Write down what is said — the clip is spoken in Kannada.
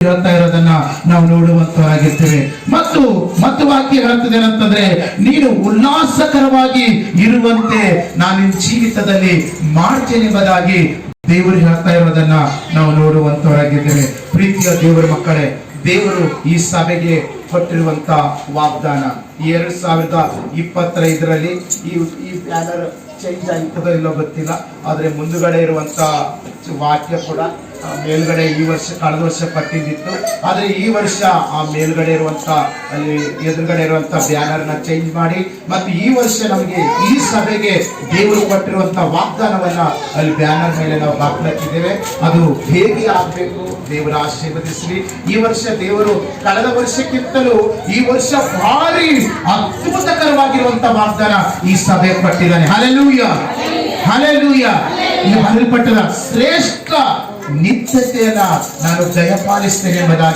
ಹೇಳ್ತಾ ಇರೋದನ್ನ ನಾವು ನೋಡುವಂತರಾಗಿರ್ತೇವೆ. ಮತ್ತು ವಾಕ್ಯ ಹೇಳ್ತದೆ ಏನಂತಂದ್ರೆ, ನೀನು ಉಲ್ಲಾಸಕರವಾಗಿ ಇರುವಂತೆ ನಾನು ನಿನ್ನ ಜೀವಿತದಲ್ಲಿ ಮಾಡ್ತೇನೆ ಎಂಬುದಾಗಿ ದೇವರು ಹೇಳ್ತಾ ಇರೋದನ್ನ ನಾವು ನೋಡುವಂತವರಾಗಿದ್ದೇವೆ. ಪ್ರೀತಿಯ ದೇವರ ಮಕ್ಕಳೇ, ದೇವರು ಈ ಸಭೆಗೆ ಕೊಟ್ಟಿರುವಂತ ವಾಗ್ದಾನ 2025ರಲ್ಲಿ ಈ ಬ್ಯಾನರ್ ಚೇಂಜ್ ಆಗಿರ್ತದೋ ಇಲ್ಲೋ ಗೊತ್ತಿಲ್ಲ, ಆದ್ರೆ ಮುಂದುಗಡೆ ಇರುವಂತ ವಾಕ್ಯ ಕೂಡ ಮೇಲ್ಗಡೆ ಈ ವರ್ಷ ಕಳೆದ ವರ್ಷ ಪಟ್ಟಿದ್ದಿತ್ತು. ಆದ್ರೆ ಈ ವರ್ಷ ಆ ಮೇಲ್ಗಡೆ ಇರುವಂತ ಅಲ್ಲಿ ಎದುರುಗಡೆ ಇರುವಂತ ಬ್ಯಾನರ್ ನ ಚೇಂಜ್ ಮಾಡಿ ಮತ್ತು ಈ ವರ್ಷ ನಮಗೆ ಈ ಸಭೆಗೆ ದೇವರು ಕೊಟ್ಟಿರುವಂತ ವಾಗ್ದಾನವನ್ನ ಅಲ್ಲಿ ಬ್ಯಾನರ್ ಮೇಲೆ ನಾವು ಹಾಕ್ಲಿದ್ದೇವೆ. ಅದು ಹೇಗೆ ಆಗ್ಬೇಕು, ದೇವರ ಆಶೀರ್ವದಿಸಲಿ. ಈ ವರ್ಷ ದೇವರು ಕಳೆದ ವರ್ಷಕ್ಕಿಂತಲೂ ಈ ವರ್ಷ ಭಾರಿ ಅದ್ಭುತಕರವಾಗಿರುವಂತ ವಾಗ್ದಾನ ಈ ಸಭೆ ಕೊಟ್ಟಿದ್ದಾನೆ. Hallelujah, hallelujah. ಈ ಬರೆಯಲ್ಪಟ್ಟದ ಶ್ರೇಷ್ಠ ನಿತ್ಯತೆಯನ್ನ ನಾನು ದಯಪಾಲಿಸ್ತೇನೆ ಎಂಬುದಾಗಿ